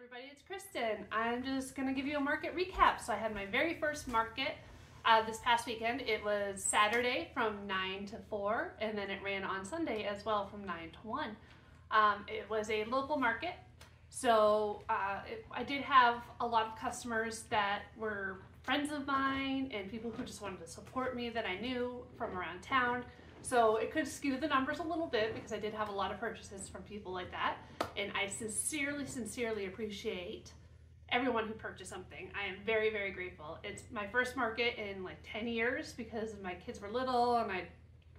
Everybody, it's Kristen. I'm just gonna give you a market recap. So I had my very first market this past weekend. It was Saturday from 9 to 4, and then it ran on Sunday as well from 9 to 1. It was a local market, so I did have a lot of customers that were friends of mine and people who just wanted to support me that I knew from around town. So it could skew the numbers a little bit because I did have a lot of purchases from people like that. And I sincerely appreciate everyone who purchased something. I am very, very grateful. It's my first market in like 10 years because my kids were little and I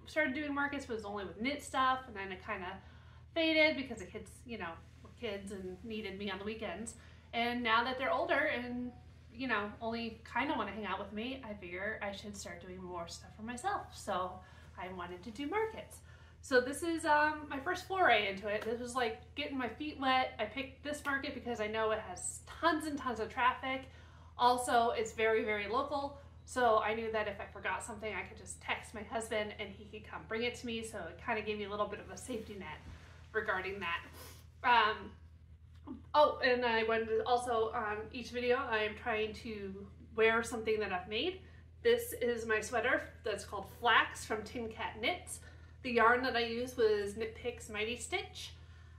started doing markets, but it was only with knit stuff, and then it kind of faded because the kids, you know, were kids and needed me on the weekends. And now that they're older and, you know, only kind of want to hang out with me, I figure I should start doing more stuff for myself. So I wanted to do markets. So this is my first foray into it. This was like getting my feet wet. I picked this market because I know it has tons and tons of traffic. Also, it's very, very local. So I knew that if I forgot something, I could just text my husband and he could come bring it to me. So it kind of gave me a little bit of a safety net regarding that. Oh, and I wanted to also, on each video, I am trying to wear something that I've made. This is my sweater that's called Flax from Tin Cat Knits. The yarn that I used was Knit Picks Mighty Stitch.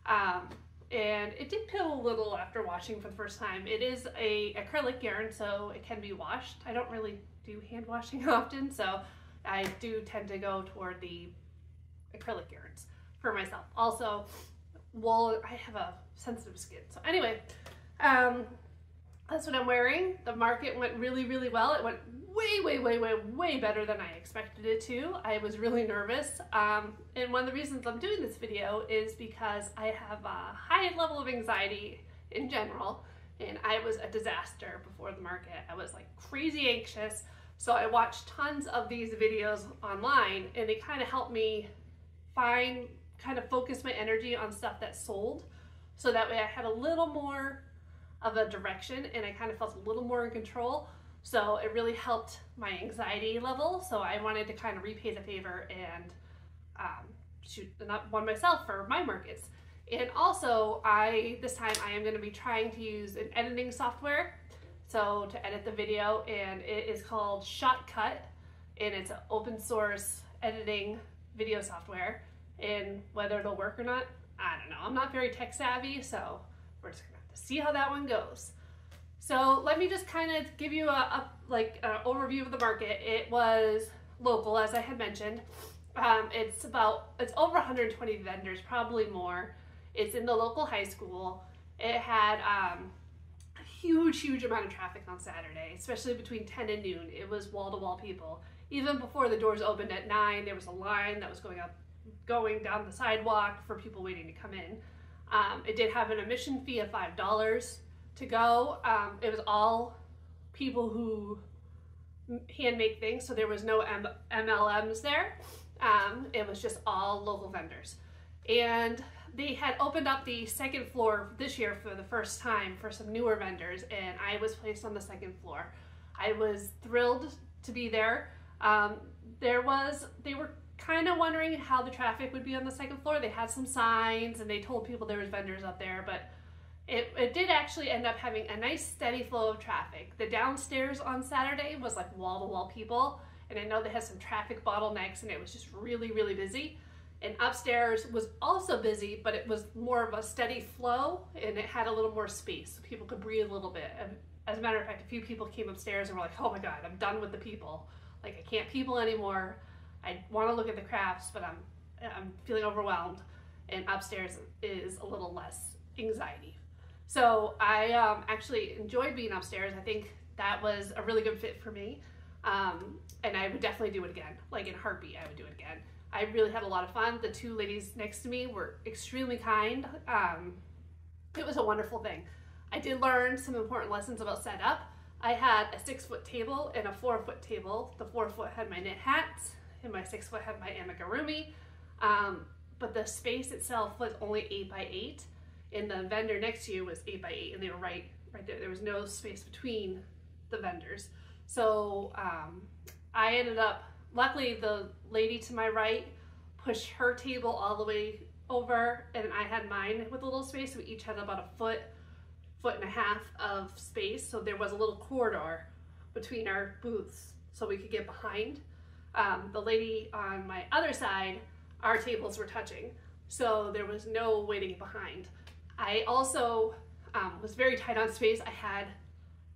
And it did peel a little after washing for the first time. It is a acrylic yarn, so it can be washed. I don't really do hand washing often, so I do tend to go toward the acrylic yarns for myself. Also, wool, I have a sensitive skin. So anyway, that's what I'm wearing. The market went really, really well. It went way better than I expected it to. I was really nervous. And one of the reasons I'm doing this video is because I have a high level of anxiety in general, and I was a disaster before the market. I was like crazy anxious. So I watched tons of these videos online, and they kind of helped me focus my energy on stuff that sold. So that way I had a little more of a direction and I kind of felt a little more in control. So it really helped my anxiety level. So I wanted to kind of repay the favor and shoot one myself for my markets. And also this time I am going to be trying to use an editing software so to edit the video, and it is called Shotcut, and it's an open source editing video software. And whether it'll work or not, I don't know. I'm not very tech savvy, so we're just gonna have to see how that one goes. So let me just kind of give you an overview of the market. It was local, as I had mentioned. It's over 120 vendors, probably more. It's in the local high school. It had a huge amount of traffic on Saturday, especially between 10 and noon. It was wall-to-wall people. Even before the doors opened at 9, there was a line that was going down the sidewalk for people waiting to come in. It did have an admission fee of $5 to go. It was all people who hand make things, so there was no MLMs there. It was just all local vendors. And they had opened up the second floor this year for the first time for some newer vendors, and I was placed on the second floor. I was thrilled to be there. They were kind of wondering how the traffic would be on the second floor. They had some signs and they told people there was vendors up there, but it did actually end up having a nice steady flow of traffic. The downstairs on Saturday was like wall-to-wall people, and I know they had some traffic bottlenecks and it was just really busy. And upstairs was also busy, but it was more of a steady flow and it had a little more space so people could breathe a little bit. And as a matter of fact, a few people came upstairs and were like, oh my God, I'm done with the people. Like, I can't people anymore. I want to look at the crafts, but I'm feeling overwhelmed, and upstairs is a little less anxiety. So I actually enjoyed being upstairs. I think that was a really good fit for me, and I would definitely do it again. Like in a heartbeat, I would do it again. I really had a lot of fun. The two ladies next to me were extremely kind. It was a wonderful thing. I did learn some important lessons about setup. I had a 6-foot table and a 4-foot table. The 4-foot had my knit hats, and my 6-foot had my amigurumi, but the space itself was only 8 by 8, and the vendor next to you was 8 by 8, and they were right there. There was no space between the vendors. So I ended up, luckily the lady to my right pushed her table all the way over, and I had mine with a little space, so we each had about a foot 1.5 feet of space, so there was a little corridor between our booths so we could get behind. The lady on my other side, our tables were touching, so there was no way to get behind. I also was very tight on space. I had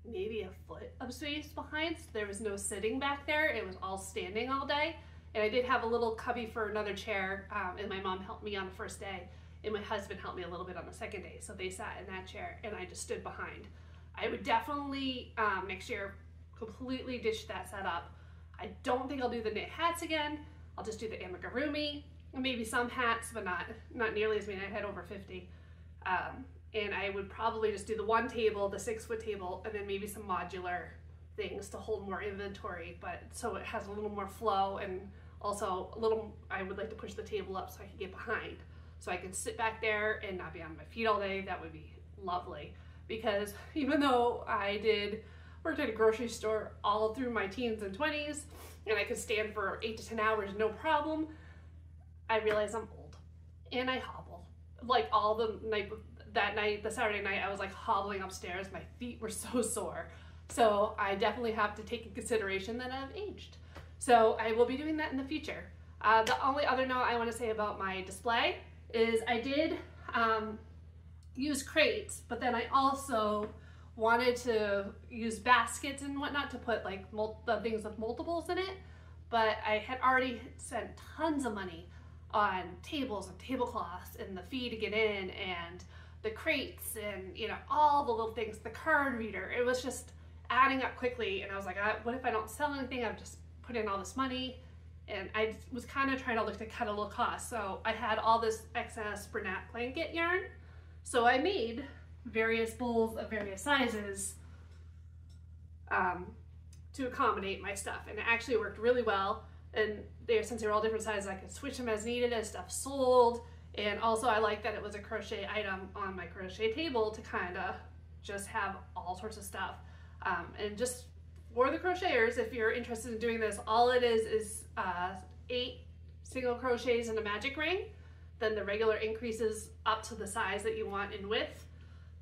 maybe a foot of space behind, so there was no sitting back there. It was all standing all day. And I did have a little cubby for another chair, and my mom helped me on the first day, and my husband helped me a little bit on the second day. So they sat in that chair, and I just stood behind. I would definitely, next year, completely ditch that setup. I don't think I'll do the knit hats again. I'll just do the amigurumi, maybe some hats, but not nearly as many. I had over 50. And I would probably just do the one table, the 6-foot table, and then maybe some modular things to hold more inventory, but so it has a little more flow, and also a little, I would like to push the table up so I can get behind. So I can sit back there and not be on my feet all day. That would be lovely. Because even though I worked at a grocery store all through my teens and 20s, and I could stand for 8 to 10 hours, no problem, I realize I'm old and I hobble. Like all the night, the Saturday night, I was like hobbling upstairs. My feet were so sore. So I definitely have to take in consideration that I've aged. So I will be doing that in the future. The only other note I want to say about my display is I did use crates, but then I also wanted to use baskets and whatnot to put like the things with multiples in it. But I had already spent tons of money on tables and tablecloths and the fee to get in and the crates and, you know, all the little things, the card reader. It was just adding up quickly, and I was like, what if I don't sell anything? I've just put in all this money, and I was kind of trying to look to cut a little cost. So I had all this excess Bernat blanket yarn, so I made various bowls of various sizes to accommodate my stuff, and it actually worked really well. And since they were all different sizes, I could switch them as needed as stuff sold. And also I like that it was a crochet item on my crochet table to kind of just have all sorts of stuff. And just for the crocheters, if you're interested in doing this, all it is 8 single crochets in a magic ring. Then the regular increases up to the size that you want in width,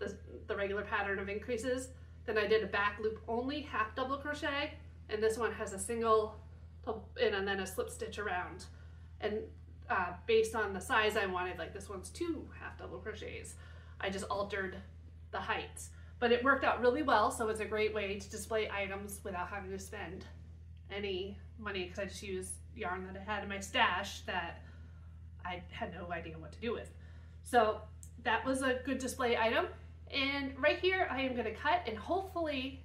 the regular pattern of increases. Then I did a back loop only half double crochet, and this one has a single and then a slip stitch around. And based on the size I wanted, like this one's 2 half double crochets, I just altered the heights. But it worked out really well, so it's a great way to display items without having to spend any money, because I just used yarn that I had in my stash that I had no idea what to do with. So that was a good display item. And right here I am going to cut and hopefully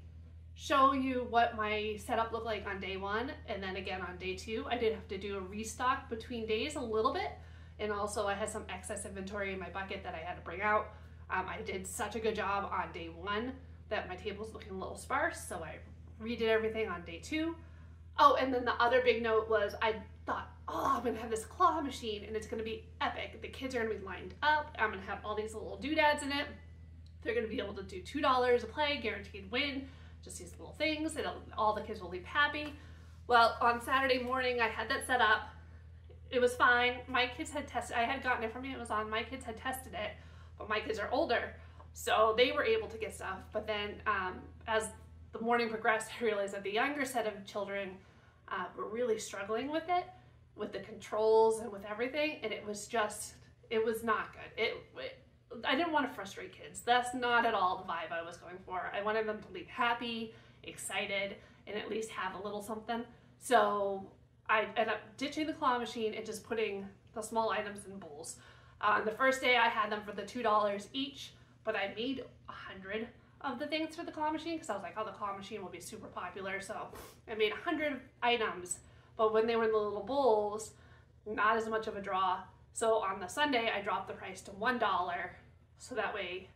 show you what my setup looked like on day 1 and then again on day 2. I did have to do a restock between days a little bit, and also I had some excess inventory in my bucket that I had to bring out. I did such a good job on day 1 that my table was looking a little sparse, so I redid everything on day 2. Oh, and then the other big note was I thought, oh, I'm gonna have this claw machine and it's gonna be epic. The kids are gonna be lined up. I'm gonna have all these little doodads in it. They're gonna be able to do $2 a play, guaranteed win, just these little things. All the kids will leave happy. Well, on Saturday morning, I had that set up. It was fine. My kids had tested, I had gotten it from Amazon. My kids had tested it, but my kids are older, so they were able to get stuff. But then as the morning progressed, I realized that the younger set of children were really struggling with it, with the controls and with everything, and it was not good. I didn't want to frustrate kids. That's not at all the vibe I was going for. I wanted them to leave happy, excited, and at least have a little something. So I ended up ditching the claw machine and just putting the small items in bowls. The first day I had them for the $2 each, but I made 100 of the things for the claw machine because I was like, oh, the claw machine will be super popular. So I made 100 items, but when they were in the little bowls, not as much of a draw. So on the Sunday, I dropped the price to $1, so that way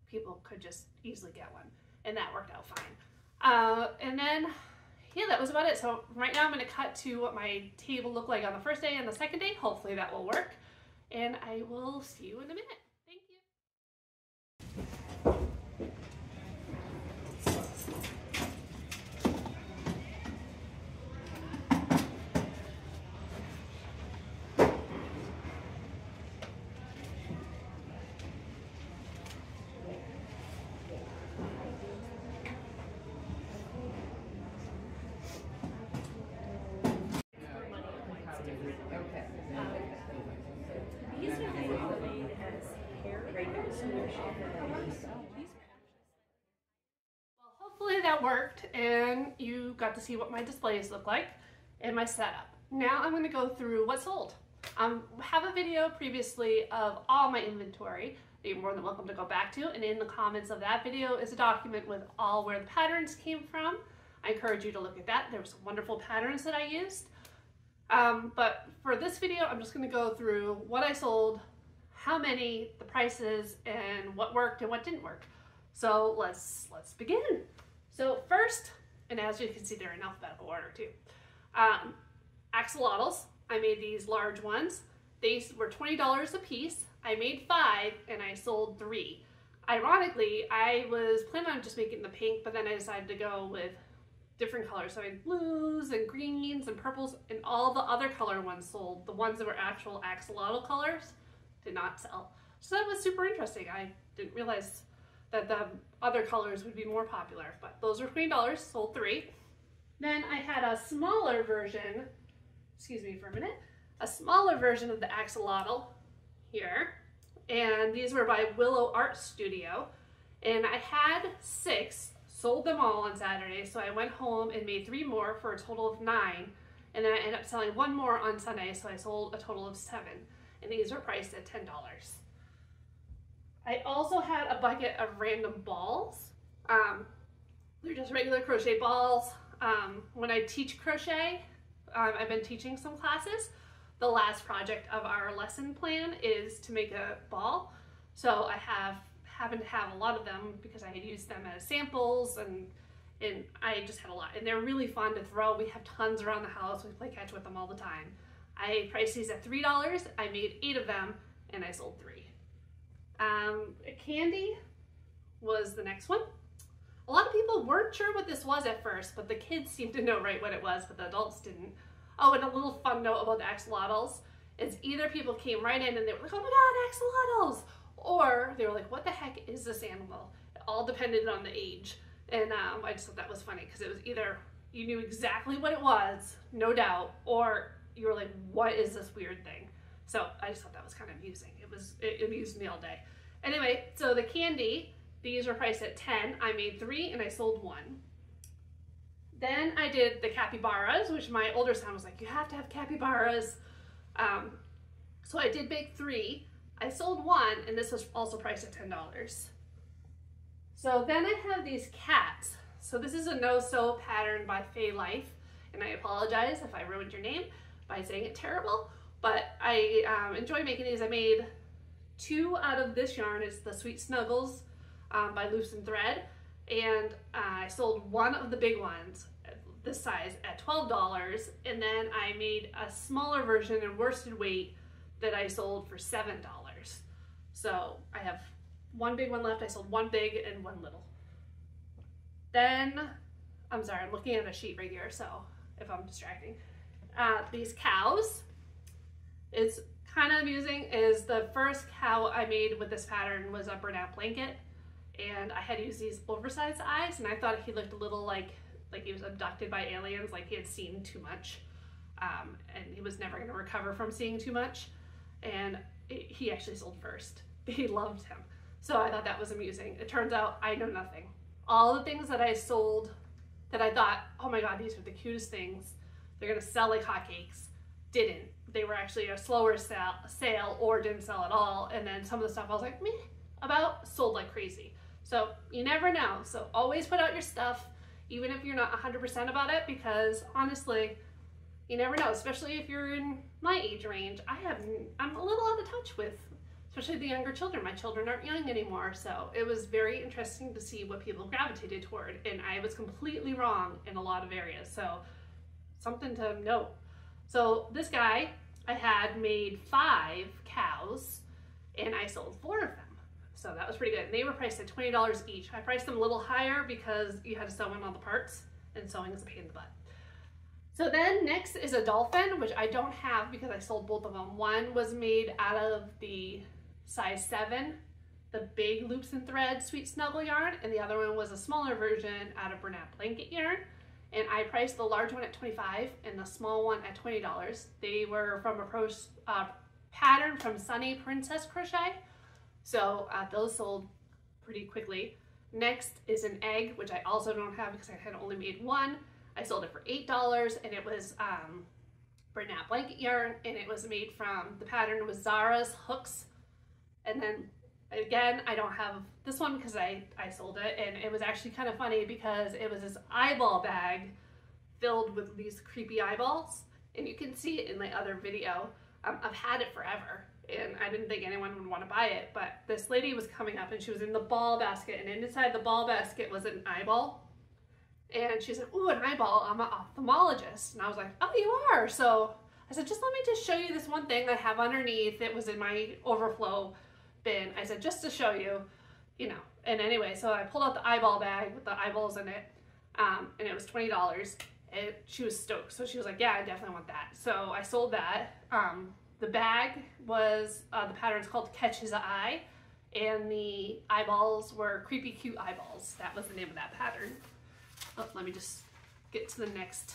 people could just easily get one, and that worked out fine. And then, yeah, that was about it. So right now I'm going to cut to what my table looked like on the first day and the second day. Hopefully that will work, and I will see you in a minute. Thank you. Well, hopefully that worked and you got to see what my displays look like and my setup. Now I'm going to go through what sold. I have a video previously of all my inventory that you're more than welcome to go back to, and in the comments of that video is a document with all where the patterns came from. I encourage you to look at that. There were some wonderful patterns that I used. But for this video, I'm just going to go through what I sold, how many, the prices, and what worked and what didn't work. So let's begin. So first, and as you can see, they're in alphabetical order too. Axolotls. I made these large ones. They were $20 a piece. I made 5 and I sold 3. Ironically, I was planning on just making the pink, but then I decided to go with different colors. So I had blues and greens and purples, and all the other color ones sold. The ones that were actual axolotl colors did not sell. So that was super interesting. I didn't realize that the other colors would be more popular, but those were $20, sold 3. Then I had a smaller version, excuse me for a minute, a smaller version of the axolotl here, and these were by Willow Art Studio, and I had 6, sold them all on Saturday, so I went home and made 3 more for a total of 9, and then I ended up selling 1 more on Sunday, so I sold a total of 7, and these were priced at $10. I also had a bucket of random balls. They're just regular crochet balls. When I teach crochet, I've been teaching some classes. The last project of our lesson plan is to make a ball. So I happen to have a lot of them because I had used them as samples, and I just had a lot. And they're really fun to throw. We have tons around the house. We play catch with them all the time. I priced these at $3. I made 8 of them and I sold 3. Candy was the next one. A lot of people weren't sure what this was at first, but the kids seemed to know right what it was, but the adults didn't. Oh, and a little fun note about the axolotls is either people came right in and they were like, oh my God, axolotls! Or they were like, what the heck is this animal? It all depended on the age. And I just thought that was funny because it was either you knew exactly what it was, no doubt, or you were like, what is this weird thing? So I just thought that was kind of amusing. It amused me all day. Anyway, so the candy, these were priced at 10. I made 3 and I sold 1. Then I did the capybaras, which my older son was like, you have to have capybaras. So I did bake 3. I sold 1, and this was also priced at $10. So then I have these cats. So this is a no-sew pattern by Faye Life, and I apologize if I ruined your name by saying it terrible, but I enjoy making these. I made 2 out of this yarn. It's the Sweet Snuggles by Loose and Thread, and I sold 1 of the big ones this size at $12, and then I made a smaller version in worsted weight that I sold for $7. So I have 1 big one left. I sold 1 big and 1 little. Then, I'm sorry, I'm looking at a sheet right here, so if I'm distracting. These cows, it's kind of amusing, is the first cow I made with this pattern was a burnout blanket, and I had used these oversized eyes, and I thought he looked a little like he was abducted by aliens, like he had seen too much, and he was never going to recover from seeing too much, and he actually sold first. He loved him. So I thought that was amusing. It turns out I know nothing. All the things that I sold that I thought, oh my God, these are the cutest things, they're going to sell like hotcakes, didn't. They were actually a slower sale or didn't sell at all. And then some of the stuff I was like, meh, about, sold like crazy. So you never know. So always put out your stuff, even if you're not 100% about it, because honestly, you never know, especially if you're in my age range. I'm a little out of touch with, especially the younger children. My children aren't young anymore, so it was very interesting to see what people gravitated toward, and I was completely wrong in a lot of areas, so something to note. So this guy, I had made 5 cows, and I sold 4 of them. So that was pretty good. And they were priced at $20 each. I priced them a little higher because you had to sew in all the parts, and sewing is a pain in the butt. So then next is a dolphin, which I don't have because I sold both of them. One was made out of the size 7, the big loops and thread Sweet Snuggle yarn, and the other one was a smaller version out of Bernat Blanket yarn. And I priced the large one at $25 and the small one at $20. They were from a pattern from Sunny Princess Crochet. So those sold pretty quickly. Next is an egg, which I also don't have because I had only made one. I sold it for $8, and it was Bernat blanket yarn, and it was made from, the pattern was Zara's hooks. And then again, I don't have this one because I sold it, and it was actually kind of funny because it was this eyeball bag filled with these creepy eyeballs, and you can see it in my other video. I've had it forever, and I didn't think anyone would want to buy it, but this lady was coming up and she was in the ball basket, and inside the ball basket was an eyeball. And she's like, ooh, an eyeball, I'm an ophthalmologist. And I was like, oh, you are? So I said, just let me just show you this one thing I have underneath. It was in my overflow bin. I said, just to show you, you know. And anyway, so I pulled out the eyeball bag with the eyeballs in it, and it was $20. And she was stoked. So she was like, yeah, I definitely want that. So I sold that. The bag was, the pattern's called Catch His Eye, and the eyeballs were Creepy Cute Eyeballs. That was the name of that pattern. Oh, let me just get to the next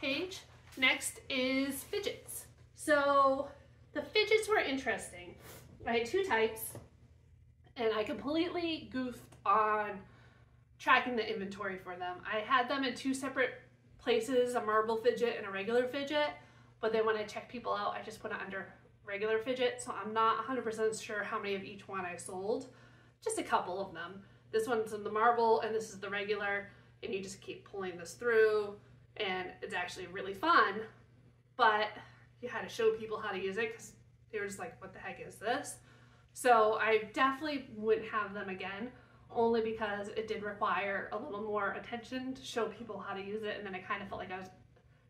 page. Next is fidgets. So the fidgets were interesting. I had two types, and I completely goofed on tracking the inventory for them. I had them in two separate places, a marble fidget and a regular fidget, but then when I checked people out, I just put it under regular fidget, so I'm not 100% sure how many of each one I sold. Just a couple of them. This one's in the marble, and this is the regular, and you just keep pulling this through, and it's actually really fun, but you had to show people how to use it because they were just like, what the heck is this? So I definitely wouldn't have them again, only because it did require a little more attention to show people how to use it, and then I kind of felt like I was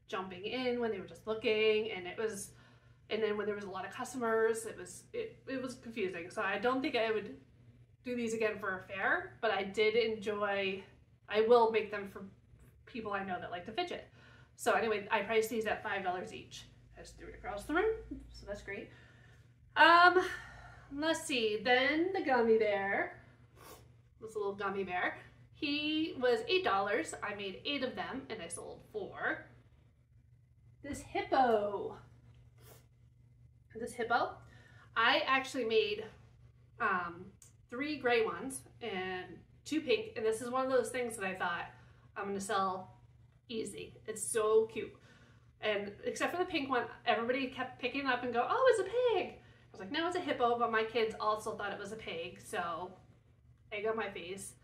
jumping in when they were just looking, and then when there was a lot of customers, it was confusing. So I don't think I would do these again for a fair, but I did enjoy, I will make them for people I know that like to fidget. So anyway, I priced these at $5 each. I just threw it across the room, so that's great. Let's see, then the gummy bear, this little gummy bear, he was $8. I made 8 of them, and I sold 4. This hippo, I actually made 3 gray ones and 2 pink, and this is one of those things that I thought I'm gonna sell easy. It's so cute. And except for the pink one, everybody kept picking it up and go, oh, it's a pig. I was like, no, it's a hippo, but my kids also thought it was a pig, so egg on my face.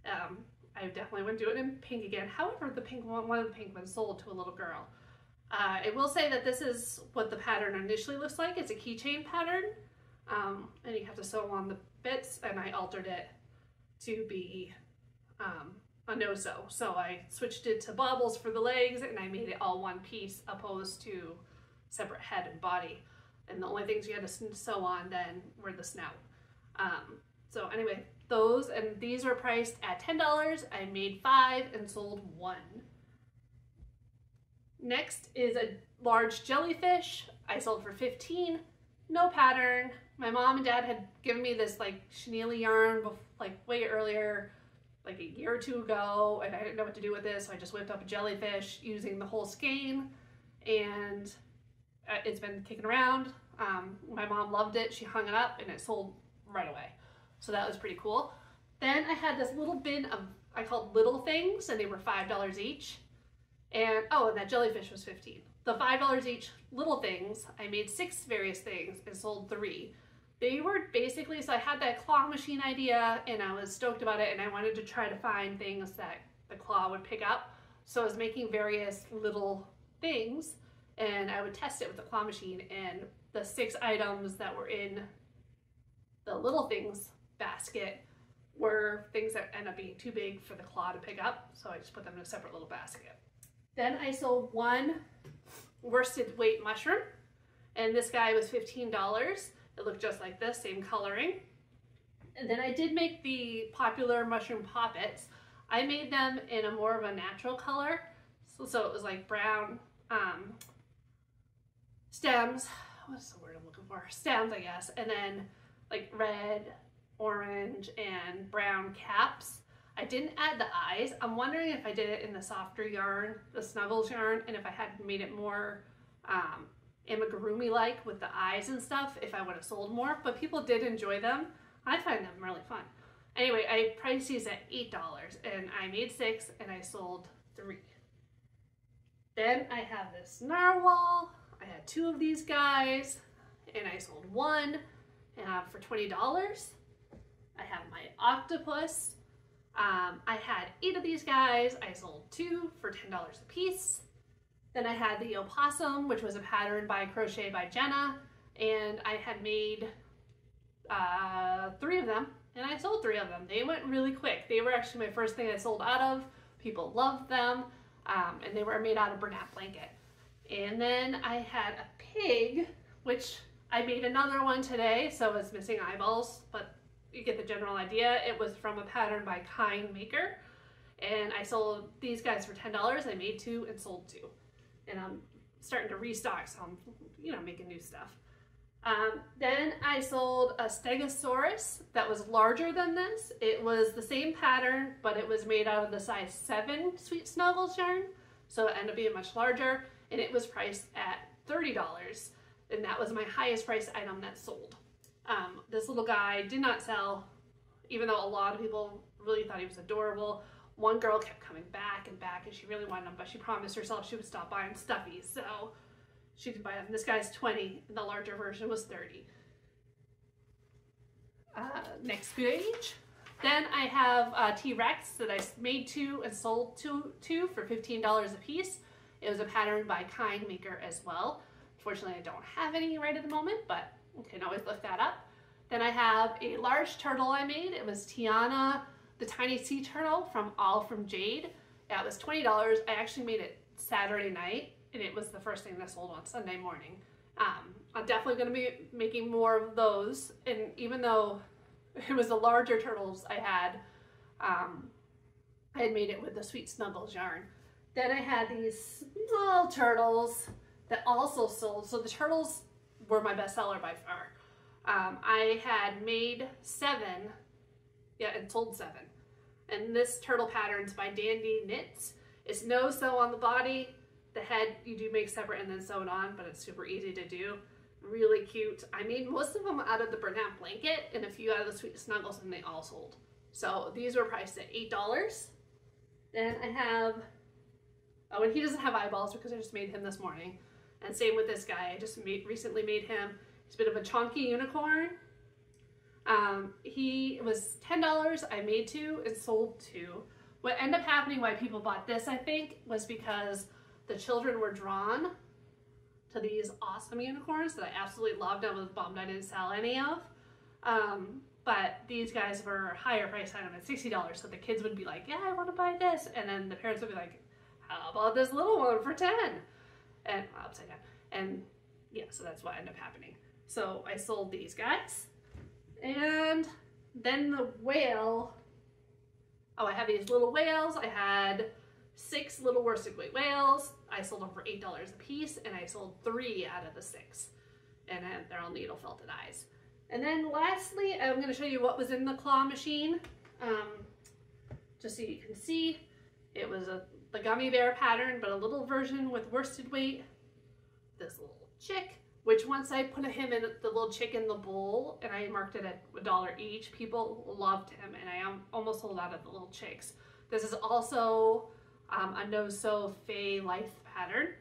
I definitely wouldn't do it in pink again. However, the pink one of the pink ones sold to a little girl. I will say that this is what the pattern initially looks like. It's a keychain pattern, and you have to sew on the bits, and I altered it to be a no-sew. So I switched it to baubles for the legs, and I made it all one piece opposed to separate head and body. And the only things you had to sew on then were the snout. So anyway, those, and these were priced at $10. I made 5 and sold 1. Next is a large jellyfish. I sold for 15. No pattern. My mom and dad had given me this like chenille yarn like way earlier, like a year or 2 ago, and I didn't know what to do with this, so I just whipped up a jellyfish using the whole skein, and it's been kicking around. My mom loved it. She hung it up, and it sold right away. So that was pretty cool. Then I had this little bin of, I called little things, and they were $5 each. And oh, and that jellyfish was 15. The $5 each little things, I made 6 various things and sold 3. They were basically, so I had that claw machine idea, and I was stoked about it, and I wanted to try to find things that the claw would pick up. So I was making various little things, and I would test it with the claw machine, and the 6 items that were in the little things basket were things that end up being too big for the claw to pick up, so I just put them in a separate little basket. Then I sold 1 worsted weight mushroom, and this guy was $15. It looked just like this, same coloring. And then I did make the popular mushroom poppets. I made them in a more of a natural color, so it was like brown stems, what's the word I'm looking for? Stems, I guess, and then like red, orange, and brown caps. I didn't add the eyes. I'm wondering if I did it in the softer yarn, the Snuggles yarn, and if I had made it more amigurumi-like with the eyes and stuff, if I would have sold more, but people did enjoy them. I find them really fun. Anyway, I priced these at $8 and I made 6 and I sold 3. Then I have this narwhal. I had 2 of these guys and I sold 1 for $20. I have my octopus. I had 8 of these guys. I sold 2 for $10 a piece. Then I had the opossum, which was a pattern by Crochet by Jenna, and I had made 3 of them, and I sold 3 of them. They went really quick. They were actually my first thing I sold out of. People loved them, and they were made out of Bernat blanket. And then I had a pig, which I made another one today, so it's missing eyeballs, but you get the general idea. It was from a pattern by Kind Maker, and I sold these guys for $10. I made 2 and sold 2. And I'm starting to restock, so I'm, making new stuff. Then I sold a Stegosaurus that was larger than this. It was the same pattern, but it was made out of the size 7 Sweet Snuggles yarn. So it ended up being much larger, and it was priced at $30. And that was my highest priced item that sold. This little guy did not sell, even though a lot of people really thought he was adorable. One girl kept coming back and back, and she really wanted him, but she promised herself she would stop buying stuffies, so she did buy them. This guy's 20, and the larger version was 30. Next page. Then I have T-Rex that I made 2 and sold 2 for $15 a piece. It was a pattern by Kind Maker as well. Unfortunately, I don't have any right at the moment, but you can always look that up. Then I have a large turtle I made. It was Tiana, the tiny sea turtle All from Jade. That was $20. I actually made it Saturday night, and it was the first thing that sold on Sunday morning. I'm definitely going to be making more of those, and even though it was the larger turtles I had made it with the Sweet Snuggles yarn. Then I had these small turtles that also sold. So the turtles were my best seller by far. I had made 7, and sold 7. And this turtle pattern's by Dandy Knits. It's no sew on the body. The head you do make separate and then sew it on, but it's super easy to do. Really cute. I made most of them out of the Bernat blanket and a few out of the Sweet Snuggles, and they all sold. So these were priced at $8. Then I have, and he doesn't have eyeballs because I just made him this morning. And same with this guy. I just recently made him. He's a bit of a chunky unicorn. He was $10. I made 2 and sold 2. What ended up happening, why people bought this, I think, was because the children were drawn to these awesome unicorns that I absolutely loved. I was bummed I didn't sell any of. But these guys were a higher price item at $60. So the kids would be like, yeah, I want to buy this. And then the parents would be like, how about this little one for 10? And upside down. And yeah, so that's what ended up happening. So I sold these guys. And then the whale. Oh, I have these little whales. I had 6 little worsted weight whales. I sold them for $8 a piece, and I sold 3 out of the 6. And they're all needle felted eyes. And then lastly, I'm going to show you what was in the claw machine. Just so you can see, it was the gummy bear pattern, but a little version with worsted weight. This little chick, which once I put him in the little chick in the bowl and I marked it at $1 each, people loved him, and I almost sold out of the little chicks. This is also a no-sew Fay Life pattern.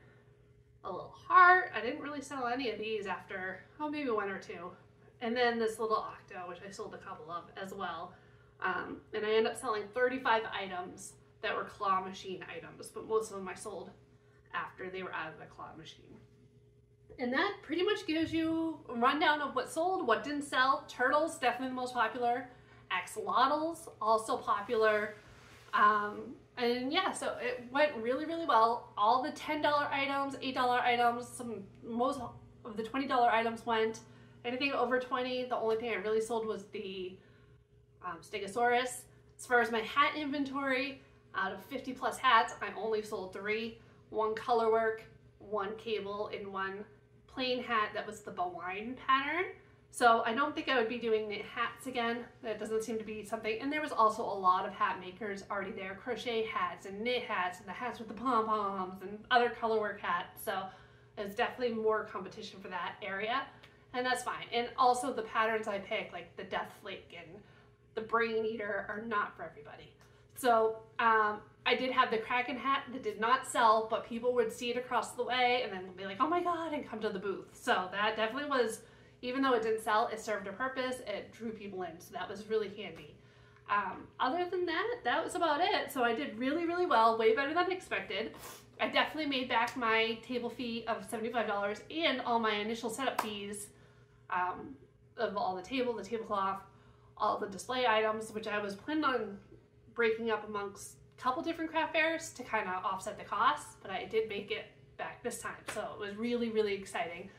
A little heart. I didn't really sell any of these after, maybe 1 or 2. And then this little octo, which I sold a couple of as well. And I ended up selling 35 items that were claw machine items, but most of them I sold after they were out of the claw machine. And that pretty much gives you a rundown of what sold, what didn't sell. Turtles, definitely the most popular. Axolotls, also popular. And yeah, so it went really, really well. All the $10 items, $8 items, most of the $20 items went. Anything over 20, the only thing I really sold was the Stegosaurus. As far as my hat inventory, out of 50 plus hats, I only sold 3. 1 colorwork, 1 cable, and 1 plain hat that was the Bawine pattern. So I don't think I would be doing knit hats again. That doesn't seem to be something. And there was also a lot of hat makers already there. Crochet hats and knit hats and the hats with the pom-poms and other colorwork hats. So there's definitely more competition for that area. and that's fine. And also the patterns I pick, like the Death Flake and the Brain Eater, are not for everybody. So I did have the Kraken hat that did not sell, but people would see it across the way and then be like, oh my God, and come to the booth. So that definitely was, even though it didn't sell, it served a purpose. It drew people in, so that was really handy. Other than that, that was about it. So I did really, really well, way better than expected. I definitely made back my table fee of $75 and all my initial setup fees of all the tablecloth, all the display items, which I was planning on breaking up amongst a couple different craft fairs to kind of offset the costs, but I did make it back this time. So it was really, really exciting.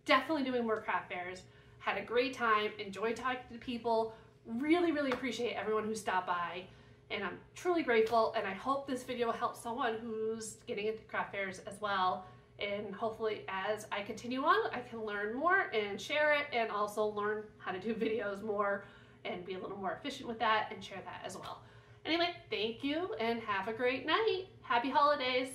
Definitely doing more craft fairs. Had a great time, enjoyed talking to people. Really, really appreciate everyone who stopped by, and I'm truly grateful, and I hope this video helps someone who's getting into craft fairs as well. And hopefully as I continue on, I can learn more and share it, and also learn how to do videos more and be a little more efficient with that and share that as well. Anyway, thank you and have a great night. Happy holidays.